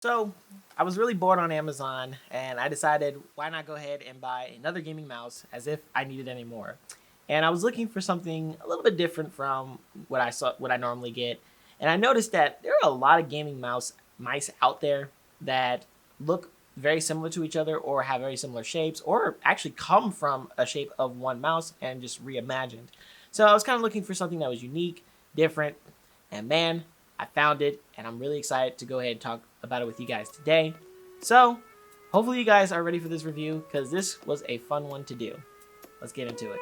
So I was really bored on Amazon and I decided why not go ahead and buy another gaming mouse as if I needed any more. And I was looking for something a little bit different from what I normally get. And I noticed that there are a lot of gaming mice out there that look very similar to each other or have very similar shapes or actually come from a shape of one mouse and just reimagined. So I was kind of looking for something that was unique, different, and man, I found it, and I'm really excited to go ahead and talk about it with you guys today. So, hopefully you guys are ready for this review, because this was a fun one to do. Let's get into it.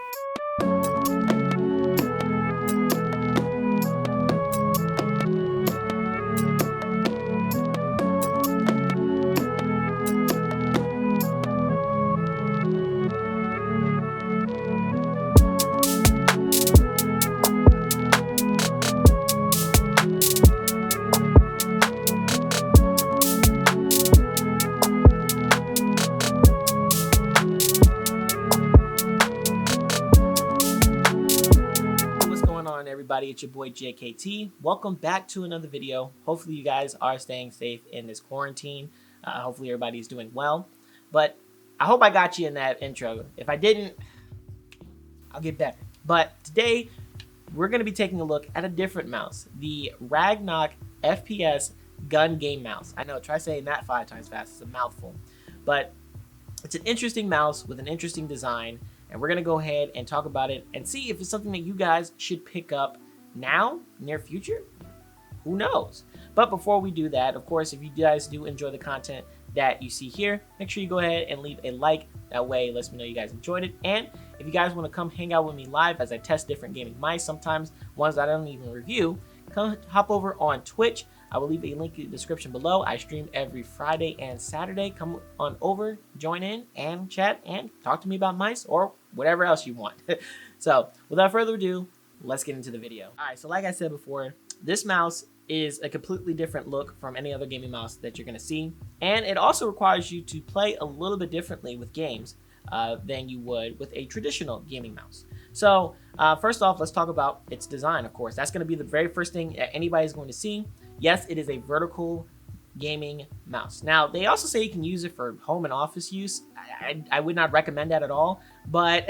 Everybody, it's your boy JKT. Welcome back to another video. Hopefully you guys are staying safe in this quarantine. Hopefully everybody's doing well. But I hope I got you in that intro. If I didn't, I'll get better. But today we're going to be taking a look at a different mouse, the Ragnok FPS gun game mouse. I know, try saying that 5 times fast. It's a mouthful. But it's an interesting mouse with an interesting design. And we're going to go ahead and talk about it and see if it's something that you guys should pick up now, near future. Who knows? But before we do that, of course, if you guys do enjoy the content that you see here, make sure you go ahead and leave a like. That way it lets me know you guys enjoyed it. And if you guys want to come hang out with me live as I test different gaming mice, sometimes ones that I don't even review, come hop over on Twitch. I will leave a link in the description below. I stream every Friday and Saturday. Come on over, join in, and chat, and talk to me about mice or whatever else you want. So, without further ado, let's get into the video. All right, so like I said before, this mouse is a completely different look from any other gaming mouse that you're going to see. And it also requires you to play a little bit differently with games than you would with a traditional gaming mouse. So, first off, let's talk about its design, of course. That's going to be the very first thing that anybody's going to see. Yes, it is a vertical gaming mouse. Now, they also say you can use it for home and office use. I would not recommend that at all, but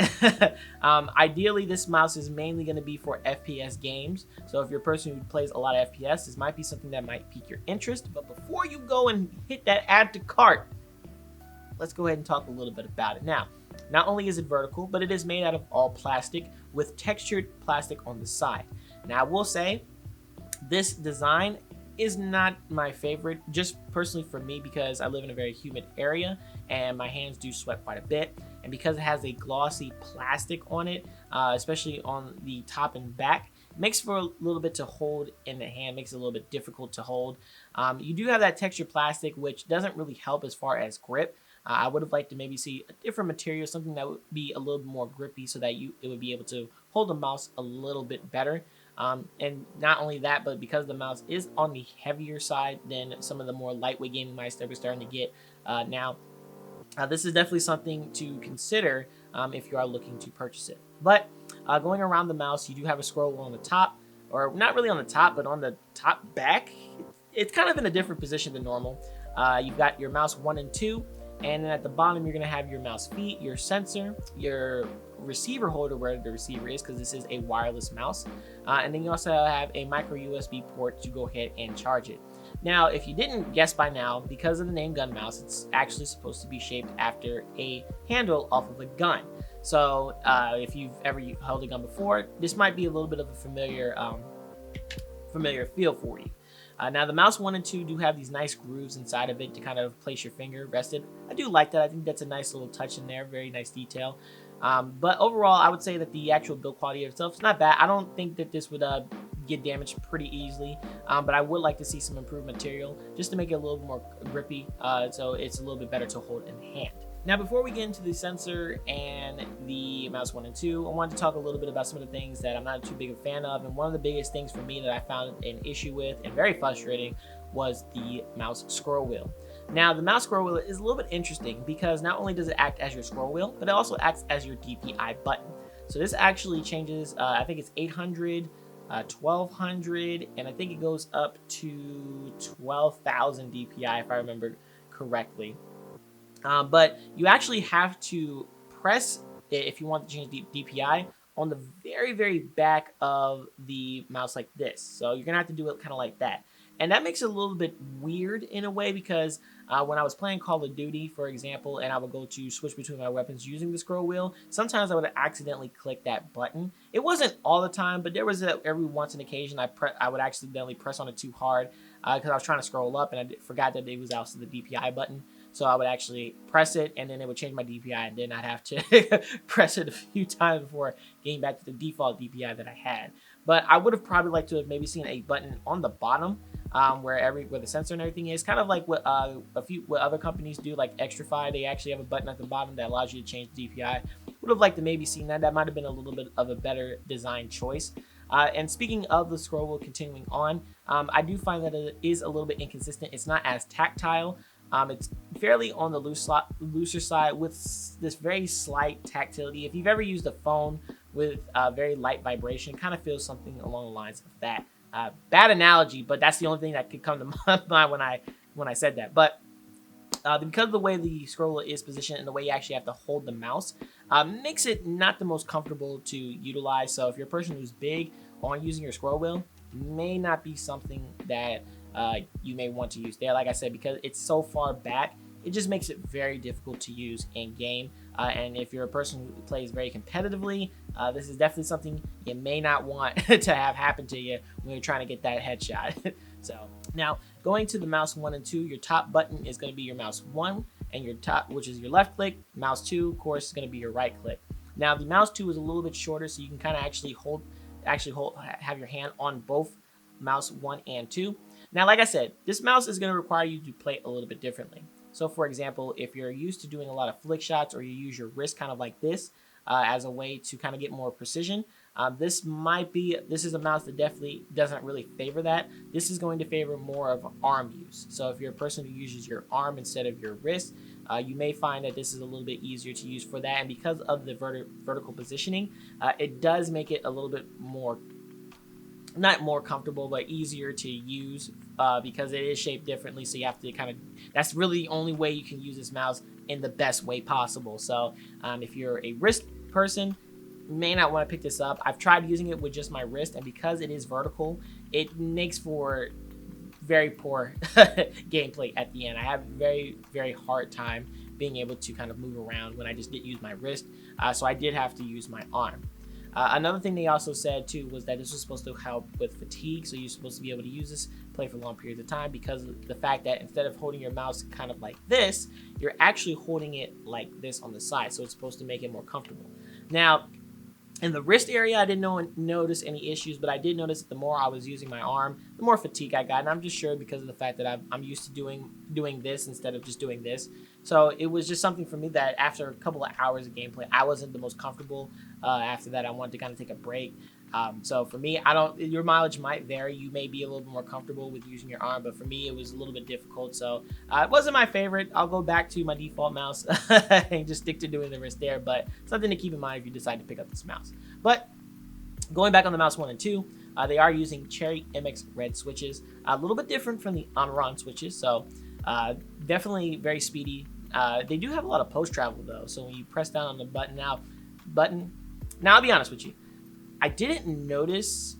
ideally this mouse is mainly going to be for FPS games. So if you're a person who plays a lot of FPS, this might be something that might pique your interest. But before you go and hit that add to cart, let's go ahead and talk a little bit about it. Now, not only is it vertical, but it is made out of all plastic with textured plastic on the side. Now, I will say this design is not my favorite, just personally for me, because I live in a very humid area and my hands do sweat quite a bit. And because it has a glossy plastic on it, especially on the top and back, it makes for a little bit to hold in the hand, makes it a little bit difficult to hold. You do have that textured plastic, which doesn't really help as far as grip. I would have liked to maybe see a different material, something that would be a little bit more grippy so that it would be able to hold the mouse a little bit better. And not only that, but because the mouse is on the heavier side than some of the more lightweight gaming mice that we're starting to get now, this is definitely something to consider if you are looking to purchase it. But going around the mouse, you do have a scroll wheel on the top, or not really on the top, but on the top back. It's kind of in a different position than normal. You've got your mouse 1 and 2, and then at the bottom, you're going to have your mouse feet, your sensor, your receiver holder where the receiver is, because this is a wireless mouse. And then you also have a micro USB port to go ahead and charge it. Now, if you didn't guess by now, because of the name gun mouse, it's actually supposed to be shaped after a handle off of a gun. So if you've ever held a gun before, this might be a little bit of a familiar feel for you. Now, the mouse 1 and 2 do have these nice grooves inside of it to kind of place your finger rested. I do like that. I think that's a nice little touch in there. Very nice detail. But overall, I would say that the actual build quality of itself is not bad. I don't think that this would get damaged pretty easily. But I would like to see some improved material just to make it a little more grippy, so it's a little bit better to hold in hand. Now, before we get into the sensor and the mouse 1 and 2, I wanted to talk a little bit about some of the things that I'm not too big a fan of. And one of the biggest things for me that I found an issue with and very frustrating was the mouse scroll wheel. Now, the mouse scroll wheel is a little bit interesting because not only does it act as your scroll wheel, but it also acts as your DPI button. So this actually changes, I think it's 800 1200, and I think it goes up to 12,000 DPI if I remember correctly. But you actually have to press it if you want to change DPI on the very back of the mouse like this. So you're gonna have to do it kind of like that. And that makes it a little bit weird in a way because when I was playing Call of Duty, for example, and I would go to switch between my weapons using the scroll wheel, sometimes I would accidentally click that button. It wasn't all the time, but there was every once an occasion I would accidentally press on it too hard because I was trying to scroll up and I forgot that it was also the DPI button. So I would actually press it, and then it would change my DPI, and then I'd have to press it a few times before getting back to the default DPI that I had. But I would have probably liked to have maybe seen a button on the bottom where the sensor and everything is, kind of like what what other companies do, like Extrafy. They actually have a button at the bottom that allows you to change the DPI. Would have liked to maybe seen that. That might have been a little bit of a better design choice. And speaking of the scroll wheel, continuing on, I do find that it is a little bit inconsistent. It's not as tactile. It's fairly on the looser side with this very slight tactility. If you've ever used a phone with very light vibration, it kind of feels something along the lines of that. Bad analogy, but that's the only thing that could come to my mind when I said that. But because of the way the scroll is positioned and the way you actually have to hold the mouse, makes it not the most comfortable to utilize. So if you're a person who's big on using your scroll wheel, may not be something that you may want to use there. Like I said, because it's so far back, it just makes it very difficult to use in game. And if you're a person who plays very competitively, this is definitely something you may not want to have happen to you when you're trying to get that headshot. So now going to the mouse 1 and 2, your top button is going to be your mouse 1, and your top, which is your left click. Mouse 2, of course, is going to be your right click. Now the mouse 2 is a little bit shorter, so you can kind of actually have your hand on both mouse 1 and 2. Now, like I said, this mouse is going to require you to play a little bit differently. So, for example, if you're used to doing a lot of flick shots, or you use your wrist kind of like this as a way to kind of get more precision, this is a mouse that definitely doesn't really favor that. This is going to favor more of arm use. So if you're a person who uses your arm instead of your wrist, you may find that this is a little bit easier to use for that. And because of the vertical positioning, it does make it a little bit more, not more comfortable, but easier to use because it is shaped differently. So you have to that's really the only way you can use this mouse in the best way possible. So if you're a wrist person, you may not want to pick this up. I've tried using it with just my wrist, and because it is vertical, it makes for very poor gameplay at the end. I have a very hard time being able to kind of move around when I just didn't use my wrist. So I did have to use my arm. Another thing they also said too was that this was supposed to help with fatigue, so you're supposed to be able to use this, play for long periods of time, because of the fact that instead of holding your mouse kind of like this, you're actually holding it like this on the side, so it's supposed to make it more comfortable. Now, in the wrist area, I didn't notice any issues, but I did notice that the more I was using my arm, the more fatigue I got, and I'm just sure because of the fact that I'm used to doing this instead of just doing this. So it was just something for me that after a couple of hours of gameplay, I wasn't the most comfortable. After that, I wanted to kind of take a break. So for me, your mileage might vary. You may be a little bit more comfortable with using your arm, but for me, it was a little bit difficult. So it wasn't my favorite. I'll go back to my default mouse and just stick to doing the wrist there, but something to keep in mind if you decide to pick up this mouse. But going back on the mouse 1 and 2, they are using Cherry MX Red switches, a little bit different from the Amaran switches. So definitely very speedy. They do have a lot of post travel though. So when you press down on the button, now I'll be honest with you, I didn't notice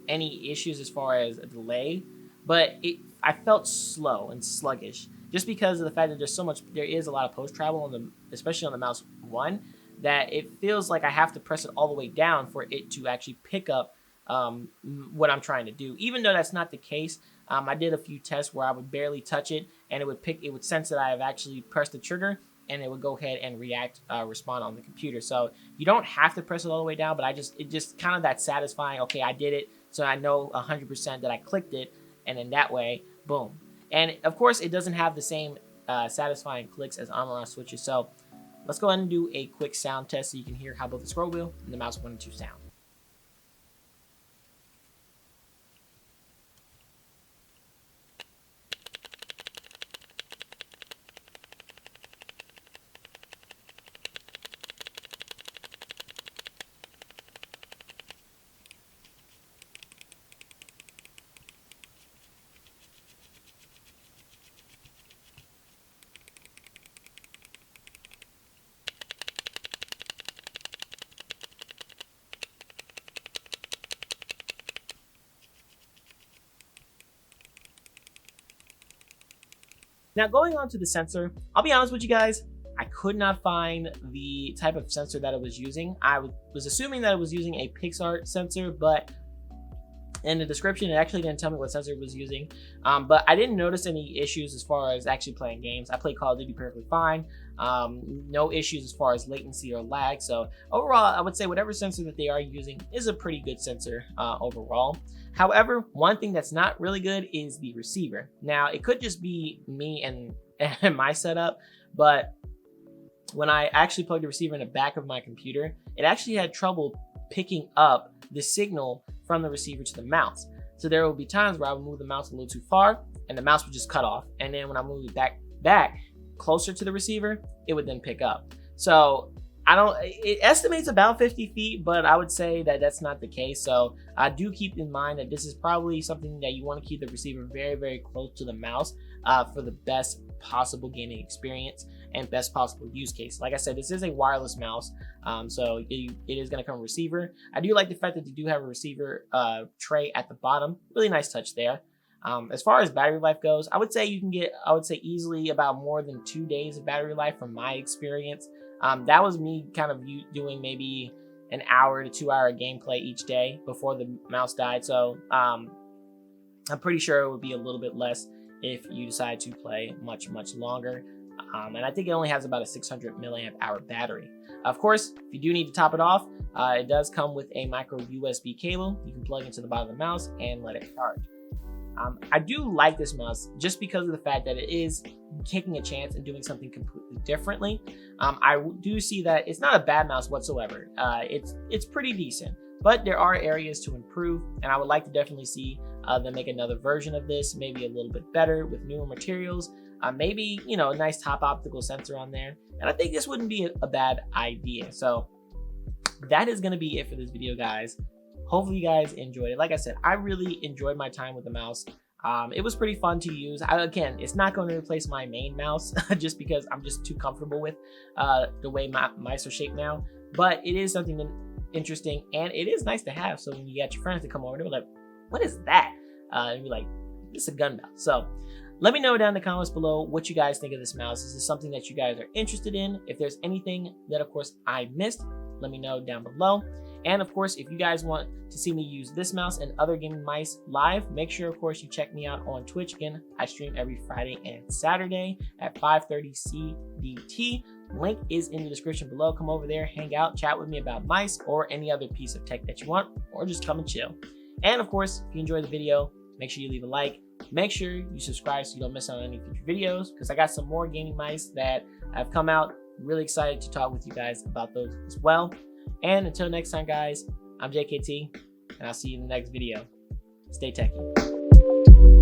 any issues as far as a delay, but I felt slow and sluggish just because of the fact that there is a lot of post travel especially on the mouse 1, that it feels like I have to press it all the way down for it to actually pick up what I'm trying to do. Even though that's not the case, I did a few tests where I would barely touch it, and it would sense that I have actually pressed the trigger, and it would go ahead and respond on the computer. So you don't have to press it all the way down, but it just kind of that satisfying, okay, I did it, so I know 100% that I clicked it, and in that way, boom. And of course, it doesn't have the same satisfying clicks as Amaran switches. So let's go ahead and do a quick sound test so you can hear how both the scroll wheel and the mouse 1 and 2 sound. Now, going on to the sensor, I'll be honest with you guys, I could not find the type of sensor that it was using. I was assuming that it was using a PixArt sensor, but in the description, it actually didn't tell me what sensor it was using. But I didn't notice any issues as far as actually playing games. I played Call of Duty perfectly fine. No issues as far as latency or lag. So overall, I would say whatever sensor that they are using is a pretty good sensor overall. However, one thing that's not really good is the receiver. Now, it could just be me and my setup, but when I actually plugged the receiver in the back of my computer, it actually had trouble picking up the signal from the receiver to the mouse. So there will be times where I would move the mouse a little too far and the mouse would just cut off. And then when I move it back closer to the receiver, it would then pick up. So it estimates about 50 feet, but I would say that that's not the case. So I do keep in mind that this is probably something that you want to keep the receiver very, very close to the mouse for the best possible gaming experience and best possible use case. Like I said, this is a wireless mouse, so it is going to come with a receiver. I do like the fact that they do have a receiver tray at the bottom. Really nice touch there. As far as battery life goes, I would say you can get, easily about more than 2 days of battery life from my experience. That was me kind of doing maybe an hour to 2 hour gameplay each day before the mouse died. So I'm pretty sure it would be a little bit less if you decide to play much, much longer. And I think it only has about a 600 milliamp hour battery. Of course, if you do need to top it off, it does come with a micro USB cable you can plug into the bottom of the mouse and let it charge. I do like this mouse just because of the fact that it is taking a chance and doing something completely differently. I do see that it's not a bad mouse whatsoever. It's pretty decent, but there are areas to improve, and I would like to definitely see them make another version of this, maybe a little bit better with newer materials. Maybe, a nice top optical sensor on there. And I think this wouldn't be a bad idea. So that is going to be it for this video, guys. Hopefully you guys enjoyed it. Like I said, I really enjoyed my time with the mouse. It was pretty fun to use. Again, it's not going to replace my main mouse just because I'm just too comfortable with the way my mice are shaped now. But it is something interesting, and it is nice to have. So when you get your friends to come over, they're like, what is that? And you're like, this is a gun mouse. So let me know down in the comments below what you guys think of this mouse. Is this something that you guys are interested in? If there's anything that, of course, I missed, let me know down below. And of course, if you guys want to see me use this mouse and other gaming mice live, make sure, of course, you check me out on Twitch. Again, I stream every Friday and Saturday at 5:30 CDT. Link is in the description below. Come over there, hang out, chat with me about mice or any other piece of tech that you want, or just come and chill. And of course, if you enjoyed the video, make sure you leave a like. Make sure you subscribe so you don't miss out on any future videos, because I got some more gaming mice that have come out. Really excited to talk with you guys about those as well. And until next time, guys, I'm JKT, and I'll see you in the next video. Stay techy.